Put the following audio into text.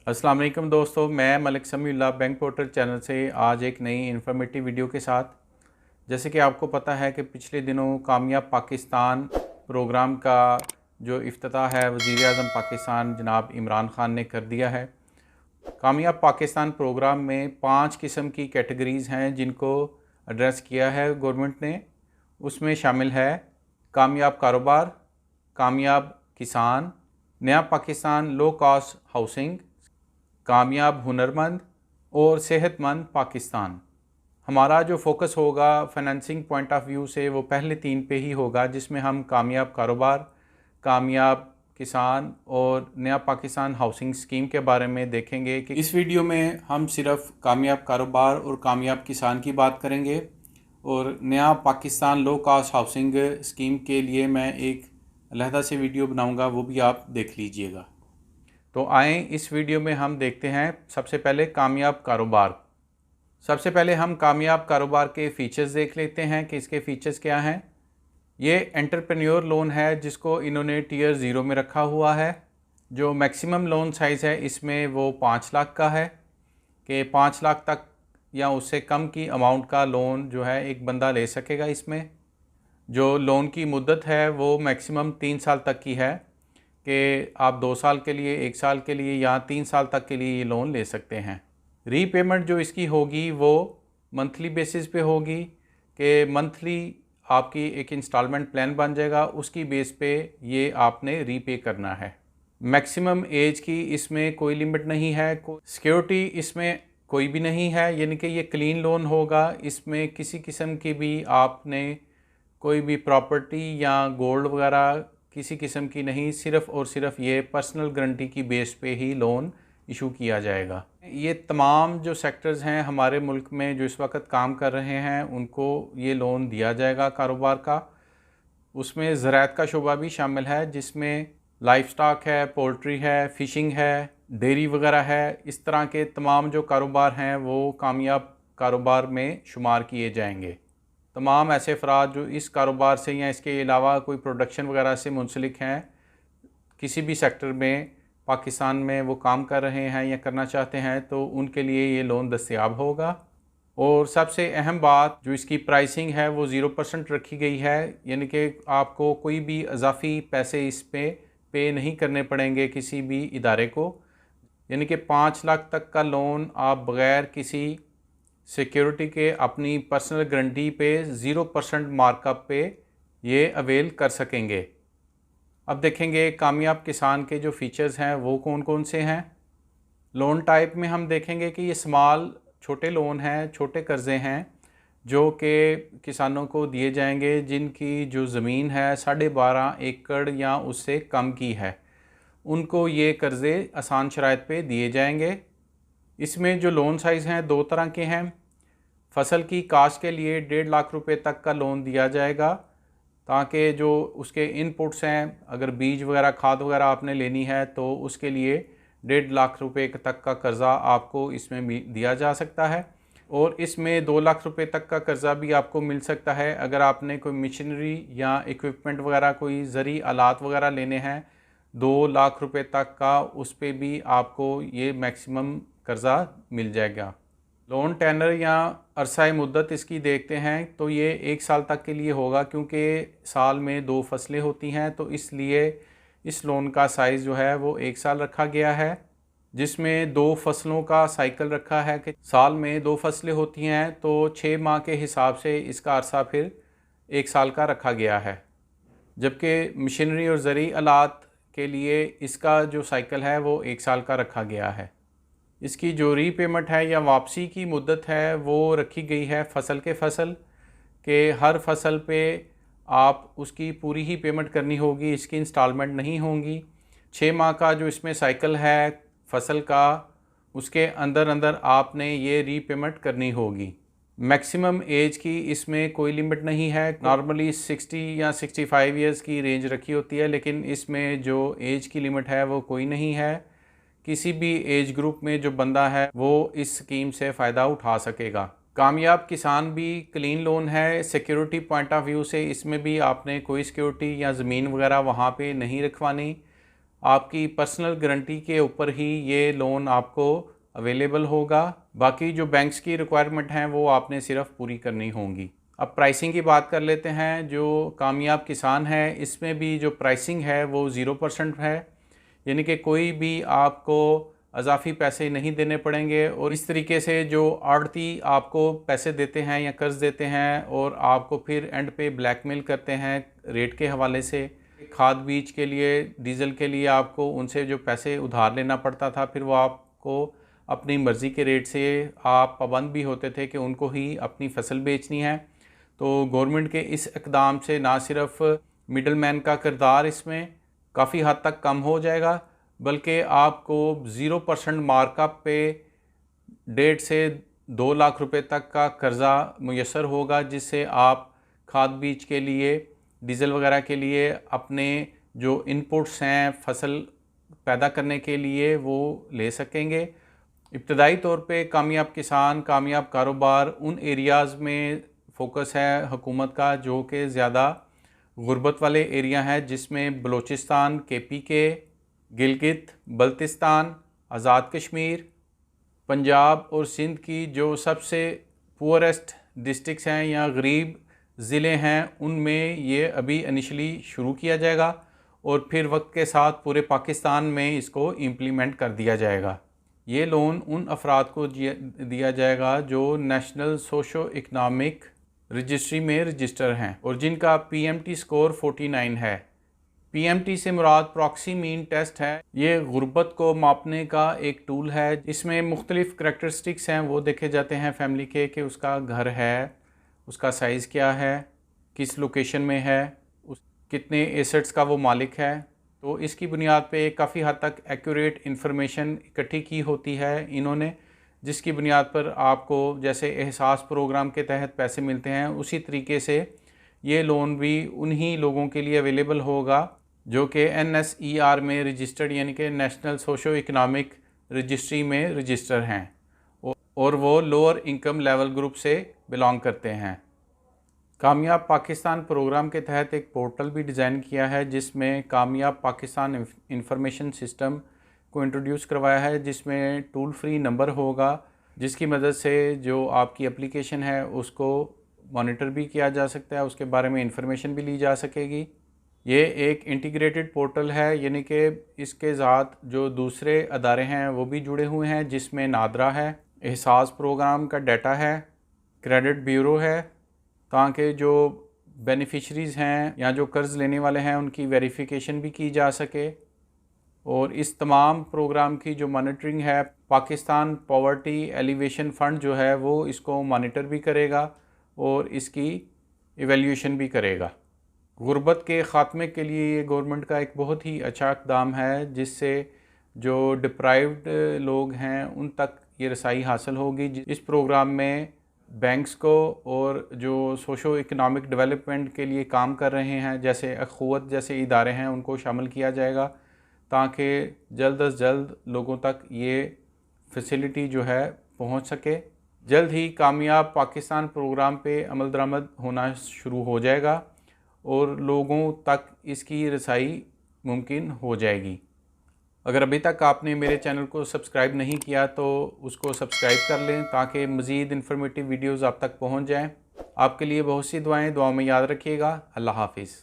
अस्सलाम वालेकुम दोस्तों, मैं Malik Samiullah bank portal channel से आज एक नई इन्फॉर्मेटिव वीडियो के साथ। जैसे कि आपको पता है कि पिछले दिनों कामयाब पाकिस्तान प्रोग्राम का जो इफ्तिताह है वज़ीर आज़म पाकिस्तान जनाब इमरान ख़ान ने कर दिया है। कामयाब पाकिस्तान प्रोग्राम में 5 किस्म की कैटेगरीज़ हैं जिनको एड्रेस किया है गवर्नमेंट ने। उसमें शामिल है कामयाब कारोबार, कामयाब किसान, नया पाकिस्तान लो कॉस्ट हाउसिंग, कामयाब हुनरमंद और सेहतमंद पाकिस्तान। हमारा जो फोकस होगा फाइनेंसिंग पॉइंट ऑफ व्यू से वो पहले 3 पे ही होगा, जिसमें हम कामयाब कारोबार, कामयाब किसान और नया पाकिस्तान हाउसिंग स्कीम के बारे में देखेंगे। कि इस वीडियो में हम सिर्फ कामयाब कारोबार और कामयाब किसान की बात करेंगे और नया Pakistan low cost housing scheme के लिए मैं एक अलहदा से वीडियो बनाऊंगा, वो भी आप देख लीजिएगा। तो आएँ इस वीडियो में हम देखते हैं सबसे पहले कामयाब कारोबार। सबसे पहले हम कामयाब कारोबार के फ़ीचर्स देख लेते हैं कि इसके फ़ीचर्स क्या हैं। ये एंटरप्रेन्योर लोन है जिसको इन्होंने टियर 0 में रखा हुआ है। जो मैक्सिमम लोन साइज़ है इसमें वो 5 लाख का है कि 5 लाख तक या उससे कम की अमाउंट का लोन जो है एक बंदा ले सकेगा। इसमें जो लोन की मुद्दत है वो मैक्सिमम 3 साल तक की है कि आप 2 साल के लिए, 1 साल के लिए या 3 साल तक के लिए ये लोन ले सकते हैं। रीपेमेंट जो इसकी होगी वो मंथली बेसिस पे होगी कि मंथली आपकी एक इंस्टॉलमेंट प्लान बन जाएगा, उसकी बेस पे ये आपने रीपे करना है। मैक्सिमम एज की इसमें कोई लिमिट नहीं है, सिक्योरिटी इसमें कोई भी नहीं है, यानी कि ये क्लीन लोन होगा। इसमें किसी किस्म की भी आपने कोई भी प्रॉपर्टी या गोल्ड वगैरह किसी किस्म की नहीं, सिर्फ़ और सिर्फ ये पर्सनल गारंटी की बेस पे ही लोन इशू किया जाएगा। ये तमाम जो सेक्टर्स हैं हमारे मुल्क में जो इस वक्त काम कर रहे हैं उनको ये लोन दिया जाएगा कारोबार का। उसमें ज़राअत का शोबा भी शामिल है जिसमें लाइफ स्टॉक है, पोल्ट्री है, फ़िशिंग है, डेयरी वगैरह है। इस तरह के तमाम जो कारोबार हैं वो कामयाब कारोबार में शुमार किए जाएंगे। तमाम ऐसे अफराद जो इस कारोबार से या इसके अलावा कोई प्रोडक्शन वगैरह से मुंसलिक हैं, किसी भी सेक्टर में पाकिस्तान में वो काम कर रहे हैं या करना चाहते हैं, तो उनके लिए ये लोन दस्तयाब होगा। और सबसे अहम बात जो इसकी प्राइसिंग है वो 0% रखी गई है, यानी कि आपको कोई भी इजाफी पैसे इस पे नहीं करने पड़ेंगे किसी भी इदारे को। यानी कि 5 लाख तक का लोन आप बग़ैर किसी सिक्योरिटी के अपनी पर्सनल गारंटी पे 0% मार्कअप पे ये अवेल कर सकेंगे। अब देखेंगे कामयाब किसान के जो फ़ीचर्स हैं वो कौन कौन से हैं। लोन टाइप में हम देखेंगे कि ये स्मॉल छोटे लोन हैं, छोटे कर्ज़े हैं जो कि किसानों को दिए जाएंगे जिनकी जो ज़मीन है 12.5 एकड़ या उससे कम की है, उनको ये कर्ज़े आसान शराइत पे दिए जाएंगे। इसमें जो लोन साइज़ हैं 2 तरह के हैं। फसल की काश्त के लिए 1.5 लाख रुपए तक का लोन दिया जाएगा ताकि जो उसके इनपुट्स हैं, अगर बीज वगैरह खाद वगैरह आपने लेनी है तो उसके लिए 1.5 लाख रुपए तक का कर्ज़ा आपको इसमें दिया जा सकता है। और इसमें 2 लाख रुपए तक का कर्ज़ा भी आपको मिल सकता है अगर आपने कोई मशीनरी या इक्विपमेंट वगैरह कोई ज़रूरी आलात वगैरह लेने हैं। 2 लाख रुपए तक का उस पर भी आपको ये मैक्सिमम कर्ज़ा मिल जाएगा। लोन टेनर या अरसाए मुद्दत इसकी देखते हैं तो ये 1 साल तक के लिए होगा, क्योंकि साल में 2 फसलें होती हैं, तो इसलिए इस लोन का साइज़ जो है वो 1 साल रखा गया है, जिसमें 2 फसलों का साइकिल रखा है कि साल में 2 फसलें होती हैं तो 6 माह के हिसाब से इसका अरसा फिर 1 साल का रखा गया है। जबकि मशीनरी और ज़रूरी आलात के लिए इसका जो साइकिल है वो 1 साल का रखा गया है। इसकी जो रीपेमेंट है या वापसी की मुद्दत है वो रखी गई है फसल के फसल के हर फसल पे आप उसकी पूरी ही पेमेंट करनी होगी, इसकी इंस्टॉलमेंट नहीं होंगी। 6 माह का जो इसमें साइकिल है फसल का, उसके अंदर अंदर आपने ये रीपेमेंट करनी होगी। मैक्सिमम एज की इसमें कोई लिमिट नहीं है। नॉर्मली 60 या 65 ईयर्स की रेंज रखी होती है, लेकिन इसमें जो एज की लिमिट है वो कोई नहीं है। किसी भी एज ग्रुप में जो बंदा है वो इस स्कीम से फ़ायदा उठा सकेगा। कामयाब किसान भी क्लीन लोन है। सिक्योरिटी पॉइंट ऑफ व्यू से इसमें भी आपने कोई सिक्योरिटी या ज़मीन वगैरह वहाँ पे नहीं रखवानी। आपकी पर्सनल गारंटी के ऊपर ही ये लोन आपको अवेलेबल होगा। बाकी जो बैंक्स की रिक्वायरमेंट हैं वो आपने सिर्फ पूरी करनी होंगी। अब प्राइसिंग की बात कर लेते हैं। जो कामयाब किसान है इसमें भी जो प्राइसिंग है वो 0% है, यानी कि कोई भी आपको अजाफी पैसे नहीं देने पड़ेंगे। और इस तरीके से जो आड़ती आपको पैसे देते हैं या कर्ज देते हैं और आपको फिर एंड पे ब्लैकमेल करते हैं रेट के हवाले से, खाद बीज के लिए, डीज़ल के लिए आपको उनसे जो पैसे उधार लेना पड़ता था, फिर वो आपको अपनी मर्ज़ी के रेट से आप पाबंद भी होते थे कि उनको ही अपनी फसल बेचनी है। तो गवर्नमेंट के इस इक़दाम से ना सिर्फ मिडल मैन का किरदार इसमें काफ़ी हद तक कम हो जाएगा, बल्कि आपको 0% मार्कअप पे 1.5 से 2 लाख रुपए तक का कर्ज़ा मुयस्सर होगा, जिससे आप खाद बीज के लिए, डीज़ल वगैरह के लिए, अपने जो इनपुट्स हैं फसल पैदा करने के लिए वो ले सकेंगे। इब्तदाई तौर पे कामयाब किसान, कामयाब कारोबार उन एरियाज़ में फ़ोकस है हुकूमत का जो कि ज़्यादा गुर्बत वाले एरिया हैं, जिसमें बलूचिस्तान, KPK, गिलगित बल्तिस्तान, आज़ाद कश्मीर, पंजाब और सिंध की जो सबसे पुअरेस्ट डिस्ट्रिक्ट्स हैं या गरीब ज़िले हैं, उनमें ये अभी इनिशियली शुरू किया जाएगा और फिर वक्त के साथ पूरे पाकिस्तान में इसको इम्प्लीमेंट कर दिया जाएगा। ये लोन उन अफराद को दिया जाएगा जो नेशनल सोशो इकनॉमिक रजिस्ट्री में रजिस्टर हैं और जिनका PMT स्कोर 49 है। PMT से मुराद प्रॉक्सी मीन टेस्ट है। ये गुर्बत को मापने का एक टूल है। इसमें मुख्तलिफ़ करैक्टरिस्टिक्स हैं वो देखे जाते हैं फैमिली के, कि उसका घर है, उसका साइज़ क्या है, किस लोकेशन में है, कितने एसेट्स का वो मालिक है। तो इसकी बुनियाद पे काफ़ी हद तक एक्यूरेट इन्फॉर्मेशन इकट्ठी की होती है इन्होंने, जिसकी बुनियाद पर आपको जैसे एहसास प्रोग्राम के तहत पैसे मिलते हैं, उसी तरीके से ये लोन भी उन्हीं लोगों के लिए अवेलेबल होगा जो कि NSER में रजिस्टर्ड, यानी कि नेशनल सोशो इकनॉमिक रजिस्ट्री में रजिस्टर हैं और वो लोअर इनकम लेवल ग्रुप से बिलोंग करते हैं। कामयाब पाकिस्तान प्रोग्राम के तहत एक पोर्टल भी डिज़ाइन किया है जिसमें कामयाब पाकिस्तान इंफॉर्मेशन सिस्टम को इंट्रोड्यूस करवाया है, जिसमें टोल फ्री नंबर होगा जिसकी मदद से जो आपकी एप्लीकेशन है उसको मॉनिटर भी किया जा सकता है, उसके बारे में इंफॉर्मेशन भी ली जा सकेगी। ये एक इंटीग्रेटेड पोर्टल है, यानी कि इसके साथ जो दूसरे अदारे हैं वो भी जुड़े हुए हैं, जिसमें नादरा है, एहसास प्रोग्राम का डाटा है, क्रेडिट ब्यूरो है, ताकि जो बेनिफिशरीज़ हैं या जो कर्ज़ लेने वाले हैं उनकी वेरिफिकेशन भी की जा सके। और इस तमाम प्रोग्राम की जो मॉनिटरिंग है, पाकिस्तान पॉवर्टी एलिवेशन फ़ंड जो है वो इसको मॉनिटर भी करेगा और इसकी इवैल्यूएशन भी करेगा। गुर्बत के ख़ात्मे के लिए ये गवर्नमेंट का एक बहुत ही अच्छा इक़दाम है, जिससे जो डिप्राइव्ड लोग हैं उन तक ये रसाई हासिल होगी। इस प्रोग्राम में बैंक्स को और जो सोशो इकनॉमिक डेवलपमेंट के लिए काम कर रहे हैं जैसे अखुवत जैसे इदारे हैं उनको शामिल किया जाएगा, ताकि जल्द अज जल्द लोगों तक ये फैसिलिटी जो है पहुंच सके। जल्द ही कामयाब पाकिस्तान प्रोग्राम पे अमल दरामद होना शुरू हो जाएगा और लोगों तक इसकी रसाई मुमकिन हो जाएगी। अगर अभी तक आपने मेरे चैनल को सब्सक्राइब नहीं किया तो उसको सब्सक्राइब कर लें ताकि मज़ीद इन्फॉर्मेटिव वीडियोज़ आप तक पहुँच जाएँ। आपके लिए बहुत सी दुआएँ, दुआओं में याद रखिएगा। अल्लाह हाफिज़।